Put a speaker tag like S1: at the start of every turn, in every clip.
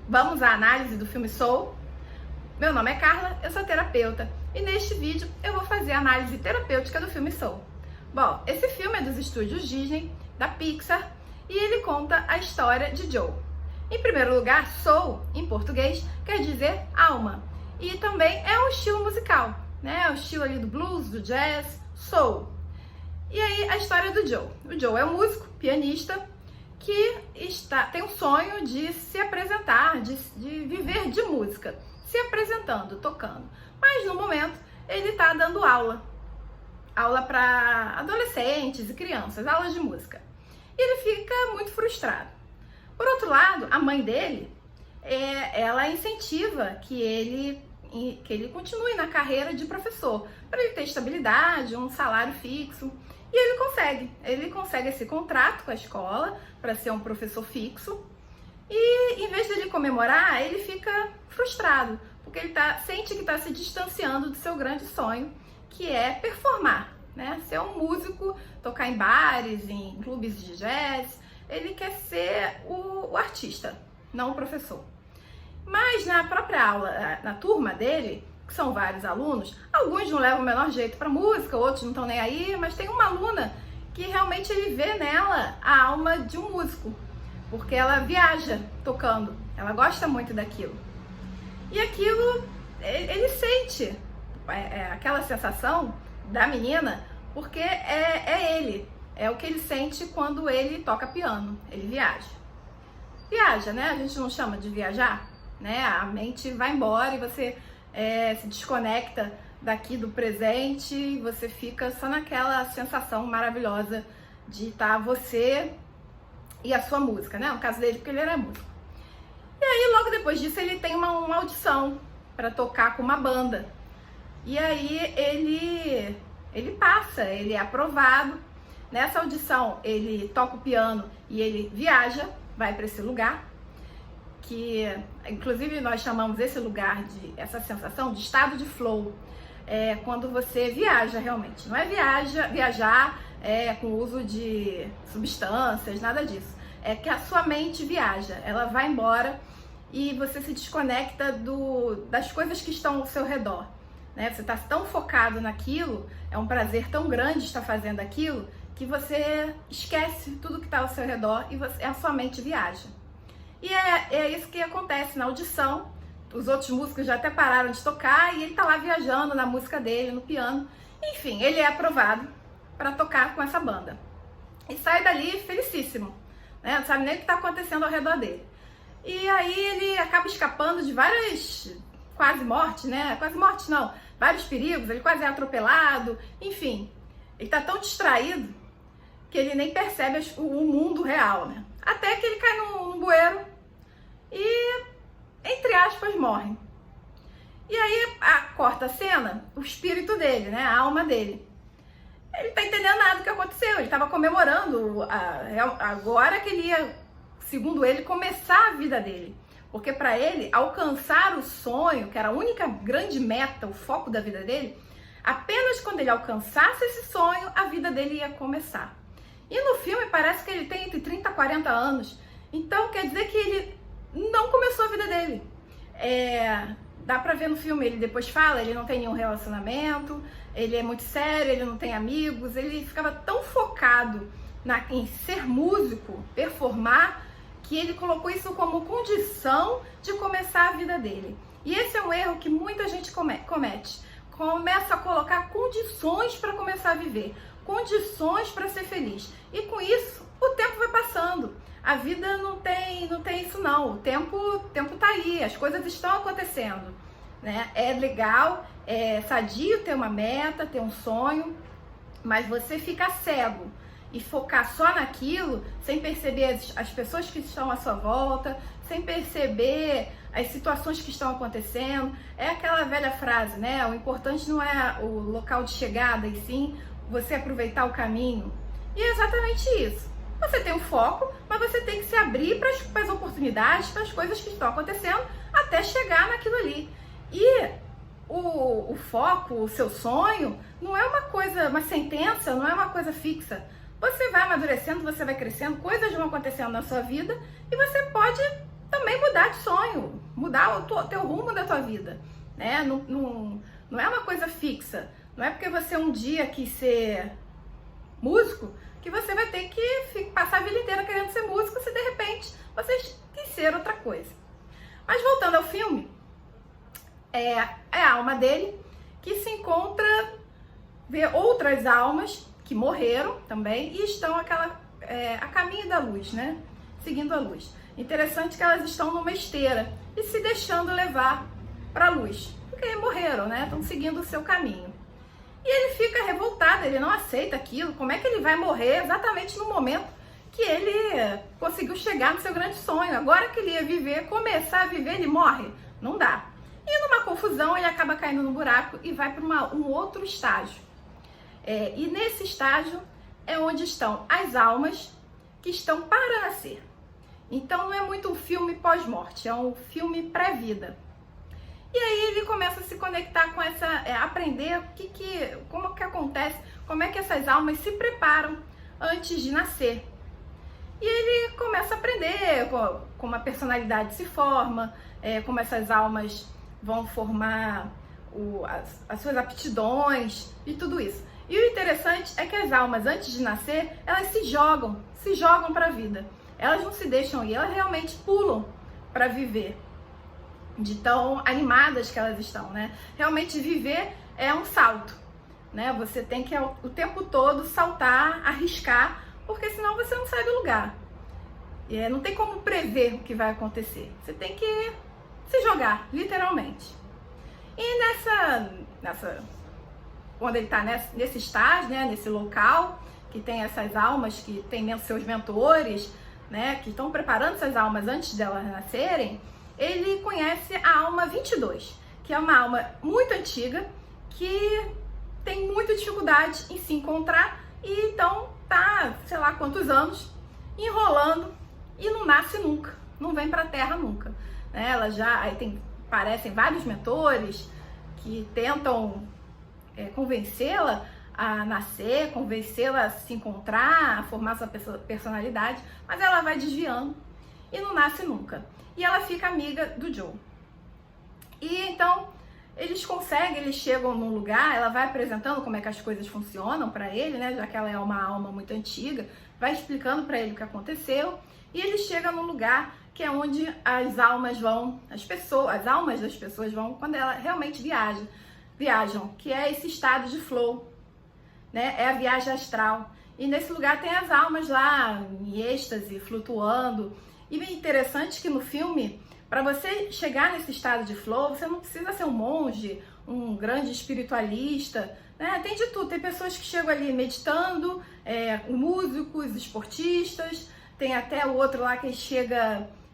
S1: Vamos à análise do filme Soul? Meu nome é Carla, eu sou terapeuta e neste vídeo eu vou fazer a análise terapêutica do filme Soul. Bom, esse filme é dos estúdios Disney, da Pixar, e ele conta a história de Joe. Em primeiro lugar, Soul, em português, quer dizer alma, e também é um estilo musical, né? O estilo ali do blues, do jazz, soul. E aí a história do Joe. O Joe é um músico, pianista, que tem um sonho de se apresentar, de viver de música, se apresentando, tocando. Mas no momento ele está dando aula para adolescentes e crianças, aulas de música. E ele fica muito frustrado. Por outro lado, a mãe dele, ela incentiva que ele continue na carreira de professor, para ele ter estabilidade, um salário fixo. E ele consegue esse contrato com a escola para ser um professor fixo. E em vez de ele comemorar, ele fica frustrado, porque ele sente que está se distanciando do seu grande sonho, que é performar, né? Ser um músico, tocar em bares, em clubes de jazz. Ele quer ser o artista, não o professor. Mas na própria aula, na turma dele, que são vários alunos, alguns não levam o menor jeito para música, outros não estão nem aí, mas tem uma aluna que realmente ele vê nela a alma de um músico, porque ela viaja tocando, ela gosta muito daquilo. E aquilo, ele sente aquela sensação da menina, porque é o que ele sente quando ele toca piano, ele viaja. Viaja, né? A gente não chama de viajar, né? A mente vai embora e você se desconecta daqui do presente e você fica só naquela sensação maravilhosa de estar você e a sua música, né? No caso dele, porque ele era músico. E aí, logo depois disso, ele tem uma audição para tocar com uma banda. E aí, ele passa, ele é aprovado. Nessa audição, ele toca o piano e ele viaja, vai para esse lugar, que inclusive nós chamamos essa sensação de estado de flow. É quando você viaja realmente. Não é viajar com o uso de substâncias, nada disso. É que a sua mente viaja, ela vai embora e você se desconecta das coisas que estão ao seu redor, né? Você está tão focado naquilo, é um prazer tão grande estar fazendo aquilo, que você esquece tudo que está ao seu redor e a sua mente viaja. E é isso que acontece na audição. Os outros músicos já até pararam de tocar e ele tá lá viajando na música dele, no piano. Enfim, ele é aprovado para tocar com essa banda. E sai dali felicíssimo, né? Não sabe nem o que está acontecendo ao redor dele. E aí ele acaba escapando de várias quase mortes, né? Quase mortes não, vários perigos, ele quase é atropelado. Enfim, ele tá tão distraído que ele nem percebe o mundo real, né? Até que ele cai num bueiro e, entre aspas, morre. E aí corta a cena, o espírito dele, né? A alma dele. Ele tá entendendo nada do que aconteceu, ele tava comemorando agora que ele ia, segundo ele, começar a vida dele. Porque para ele, alcançar o sonho, que era a única grande meta, o foco da vida dele, apenas quando ele alcançasse esse sonho, a vida dele ia começar. E no filme parece que ele tem entre 30 e 40 anos. Então quer dizer que ele não começou a vida dele. Dá pra ver no filme, ele depois fala, ele não tem nenhum relacionamento, ele é muito sério, ele não tem amigos, ele ficava tão focado em ser músico, performar, que ele colocou isso como condição de começar a vida dele. E esse é um erro que muita gente comete. Começa a colocar condições para começar a viver, condições para ser feliz. E com isso, o tempo vai passando. A vida não tem isso não. O tempo tá aí, as coisas estão acontecendo, né? É legal, é sadio ter uma meta, ter um sonho, mas você ficar cego e focar só naquilo, sem perceber as pessoas que estão à sua volta, sem perceber as situações que estão acontecendo. É aquela velha frase, né? O importante não é o local de chegada, e sim você aproveitar o caminho. E é exatamente isso. Você tem um foco, mas você tem que se abrir para as oportunidades, para as coisas que estão acontecendo, até chegar naquilo ali. E o foco, o seu sonho, não é uma sentença, não é uma coisa fixa. Você vai amadurecendo, você vai crescendo, coisas vão acontecendo na sua vida e você pode também mudar de sonho, mudar o teu rumo da tua vida, né? Não é uma coisa fixa. Não é porque você um dia quis ser músico que você vai ter que passar a vida inteira querendo ser músico se de repente você quis ser outra coisa. Mas voltando ao filme, é a alma dele que se encontra, vê outras almas que morreram também e estão a caminho da luz, né? Seguindo a luz. Interessante que elas estão numa esteira e se deixando levar para a luz, porque morreram, né? Estão seguindo o seu caminho. E ele fica revoltado, ele não aceita aquilo. Como é que ele vai morrer exatamente no momento que ele conseguiu chegar no seu grande sonho? Agora que ele ia começar a viver, ele morre? Não dá. E numa confusão, ele acaba caindo no buraco e vai para um outro estágio. E nesse estágio é onde estão as almas que estão para nascer. Então não é muito um filme pós-morte, é um filme pré-vida. E aí ele começa a se conectar com aprender como que acontece, como é que essas almas se preparam antes de nascer. E ele começa a aprender como a personalidade se forma, como essas almas vão formar as suas aptidões e tudo isso. E o interessante é que as almas, antes de nascer, elas se jogam para a vida. Elas não se deixam ir, elas realmente pulam para viver. De tão animadas que elas estão, né? Realmente viver é um salto, né? Você tem que o tempo todo saltar, arriscar, porque senão você não sai do lugar. Não tem como prever o que vai acontecer. Você tem que se jogar, literalmente. E quando ele está nesse estágio, né? Nesse local, que tem essas almas, que tem seus mentores, né? Que estão preparando essas almas antes delas nascerem, ele conhece a alma 22, que é uma alma muito antiga, que tem muita dificuldade em se encontrar e então tá, sei lá quantos anos, enrolando e não nasce nunca, não vem para a Terra nunca. Ela parecem vários mentores que tentam convencê-la a nascer, convencê-la a se encontrar, a formar sua personalidade, mas ela vai desviando e não nasce nunca. E ela fica amiga do Joe. E então eles chegam num lugar, ela vai apresentando como é que as coisas funcionam para ele, né? Já que ela é uma alma muito antiga, vai explicando para ele o que aconteceu. E ele chega num lugar que é onde as almas vão, as almas das pessoas vão quando ela realmente viajam, que é esse estado de flow, né? É a viagem astral. E nesse lugar tem as almas lá em êxtase, flutuando. E é interessante que no filme, para você chegar nesse estado de flow, você não precisa ser um monge, um grande espiritualista, né? Tem de tudo. Tem pessoas que chegam ali meditando, músicos, esportistas, tem até o outro lá que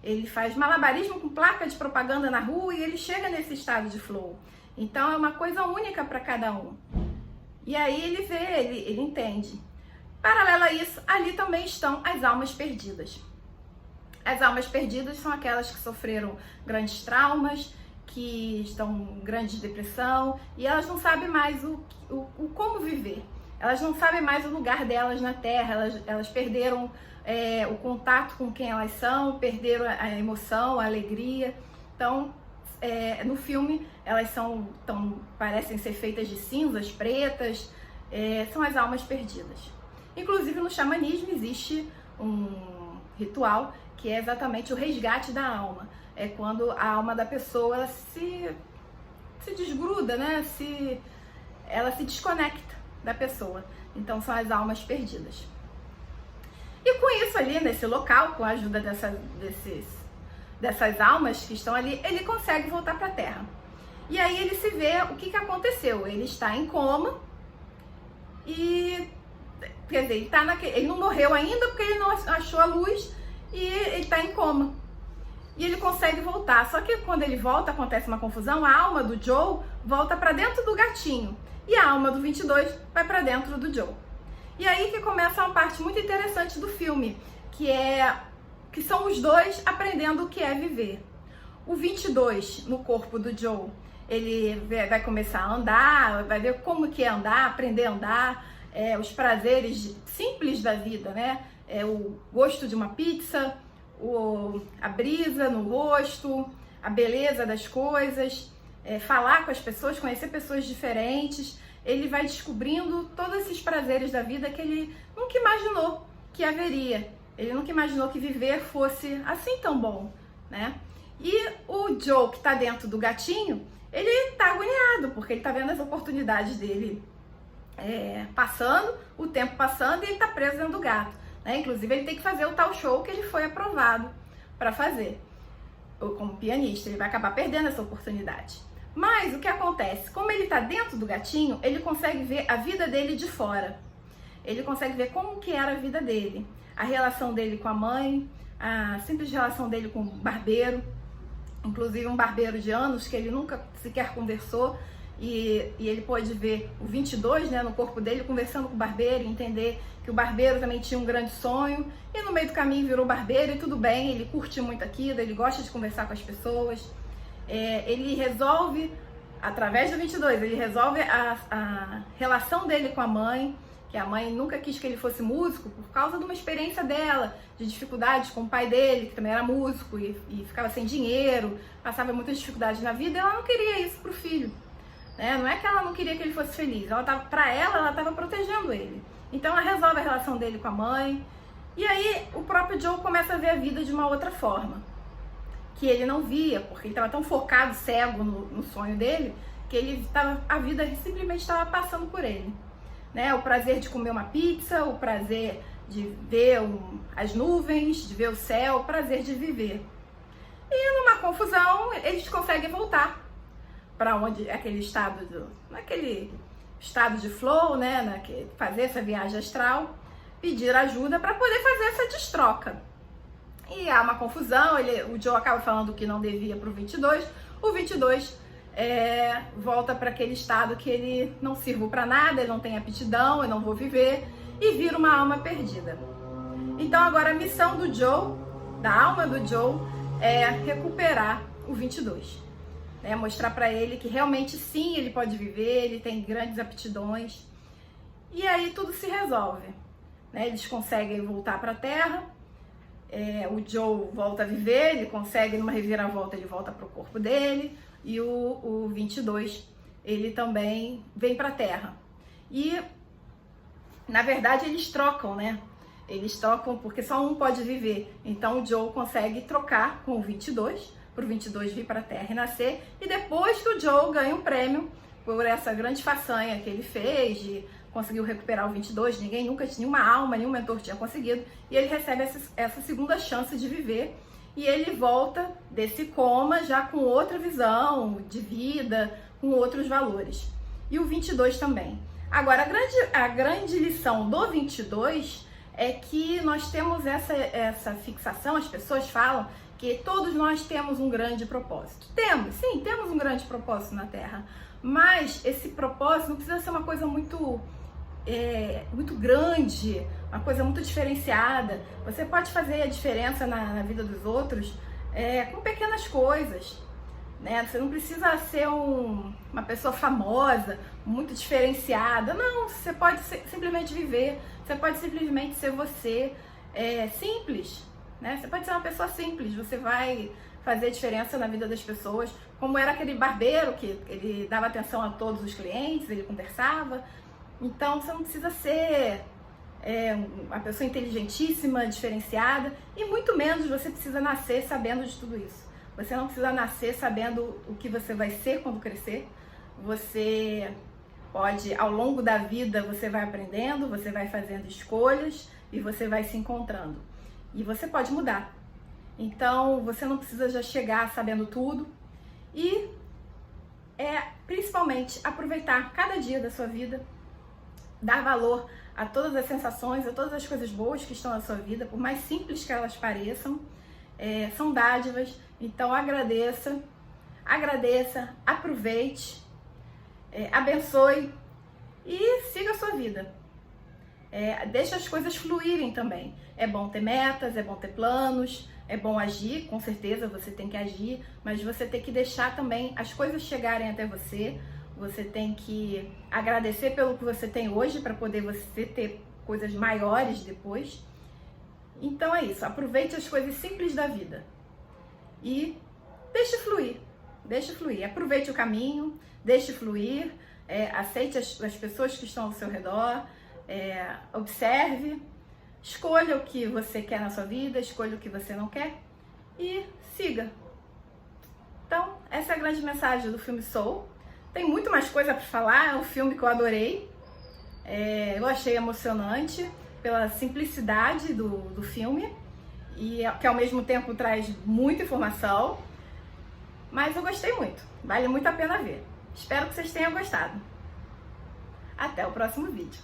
S1: ele faz malabarismo com placa de propaganda na rua e ele chega nesse estado de flow. Então é uma coisa única para cada um. E aí ele vê, ele entende. Paralelo a isso, ali também estão as almas perdidas. As almas perdidas são aquelas que sofreram grandes traumas, que estão em grande depressão e elas não sabem mais o como viver. Elas não sabem mais o lugar delas na Terra, elas perderam o contato com quem elas são, perderam a emoção, a alegria. Então, no filme, elas parecem ser feitas de cinzas pretas, são as almas perdidas. Inclusive, no xamanismo existe um ritual que é exatamente o resgate da alma. É quando a alma da pessoa ela se desgruda, né? Ela se desconecta da pessoa. Então são as almas perdidas. E com isso ali, nesse local, com a ajuda dessas almas que estão ali, ele consegue voltar para a Terra. E aí ele se vê o que aconteceu. Ele está em coma e... Quer dizer, ele não morreu ainda porque ele não achou a luz e ele está em coma. E ele consegue voltar. Só que quando ele volta, acontece uma confusão. A alma do Joe volta para dentro do gatinho. E a alma do 22 vai para dentro do Joe. E aí que começa uma parte muito interessante do filme, que são os dois aprendendo o que é viver. O 22, no corpo do Joe, ele vai começar a andar, vai ver como que é andar, aprender a andar, os prazeres simples da vida, né? O gosto de uma pizza, a brisa no rosto, a beleza das coisas, falar com as pessoas, conhecer pessoas diferentes. Ele vai descobrindo todos esses prazeres da vida que ele nunca imaginou que haveria. Ele nunca imaginou que viver fosse assim tão bom, né? E o Joe, que tá dentro do gatinho, ele tá agoniado, porque ele tá vendo as oportunidades dele passando, o tempo passando, e ele tá preso dentro do gato, né? Inclusive, ele tem que fazer o tal show que ele foi aprovado para fazer. Como pianista, ele vai acabar perdendo essa oportunidade. Mas o que acontece? Como ele tá dentro do gatinho, ele consegue ver a vida dele de fora. Ele consegue ver como que era a vida dele, a relação dele com a mãe, a simples relação dele com o barbeiro, inclusive um barbeiro de anos que ele nunca sequer conversou, e ele pôde ver o 22, né, no corpo dele, conversando com o barbeiro, e entender que o barbeiro também tinha um grande sonho, e no meio do caminho virou barbeiro, e tudo bem, ele curte muito aquilo, ele gosta de conversar com as pessoas. Ele resolve, através do 22, ele resolve a relação dele com a mãe, que a mãe nunca quis que ele fosse músico por causa de uma experiência dela, de dificuldades com o pai dele, que também era músico e ficava sem dinheiro, passava muitas dificuldades na vida, e ela não queria isso pro filho, né? Não é que ela não queria que ele fosse feliz, ela estava protegendo ele. Então ela resolve a relação dele com a mãe, e aí o próprio Joe começa a ver a vida de uma outra forma, que ele não via, porque ele estava tão focado, cego no sonho dele, que a vida simplesmente estava passando por ele. Né? O prazer de comer uma pizza, o prazer de ver as nuvens, de ver o céu, o prazer de viver. E numa confusão, eles conseguem voltar para onde aquele naquele estado de flow, né? Fazer essa viagem astral, pedir ajuda para poder fazer essa destroca. E há uma confusão, o Joe acaba falando que não devia para o 22, o 22 volta para aquele estado que ele não sirvo para nada, ele não tem aptidão, eu não vou viver, e vira uma alma perdida. Então agora a missão do Joe, da alma do Joe, é recuperar o 22, né? Mostrar para ele que realmente sim, ele pode viver, ele tem grandes aptidões, e aí tudo se resolve, né? Eles conseguem voltar para a Terra, o Joe volta a viver, ele consegue, numa reviravolta, ele volta para o corpo dele, e o 22, ele também vem para a Terra. E, na verdade, eles trocam, né? Eles trocam porque só um pode viver. Então, o Joe consegue trocar com o 22, para o 22 vir para a Terra e nascer. E depois que o Joe ganha um prêmio por essa grande façanha que ele fez, de conseguiu recuperar o 22, nenhuma alma, nenhum mentor tinha conseguido. E ele recebe essa segunda chance de viver. E ele volta desse coma já com outra visão de vida, com outros valores. E o 22 também. Agora, a grande lição do 22 é que nós temos essa fixação, as pessoas falam que todos nós temos um grande propósito. Sim, temos um grande propósito na Terra. Mas esse propósito não precisa ser uma coisa muito grande, uma coisa muito diferenciada. Você pode fazer a diferença na vida dos outros com pequenas coisas, né? Você não precisa ser uma pessoa famosa, muito diferenciada. Não, você pode simplesmente viver, você pode simplesmente ser você, simples, né? Você pode ser uma pessoa simples, você vai fazer diferença na vida das pessoas, como era aquele barbeiro que ele dava atenção a todos os clientes, ele conversava. Então, você não precisa ser uma pessoa inteligentíssima, diferenciada, e muito menos você precisa nascer sabendo de tudo isso. Você não precisa nascer sabendo o que você vai ser quando crescer. Você pode, ao longo da vida, você vai aprendendo, você vai fazendo escolhas e você vai se encontrando. E você pode mudar. Então, você não precisa já chegar sabendo tudo. E principalmente aproveitar cada dia da sua vida, dar valor a todas as sensações, a todas as coisas boas que estão na sua vida, por mais simples que elas pareçam, são dádivas. Então agradeça, aproveite, abençoe e siga a sua vida. Deixe as coisas fluírem também. É bom ter metas, é bom ter planos, é bom agir, com certeza você tem que agir, mas você tem que deixar também as coisas chegarem até você. Você tem que agradecer pelo que você tem hoje para poder você ter coisas maiores depois. Então é isso, aproveite as coisas simples da vida e deixe fluir, aproveite o caminho, deixe fluir, aceite as pessoas que estão ao seu redor, observe, escolha o que você quer na sua vida, escolha o que você não quer e siga. Então, essa é a grande mensagem do filme Soul. Tem muito mais coisa para falar, é um filme que eu adorei, eu achei emocionante pela simplicidade do filme e que ao mesmo tempo traz muita informação, mas eu gostei muito, vale muito a pena ver. Espero que vocês tenham gostado. Até o próximo vídeo.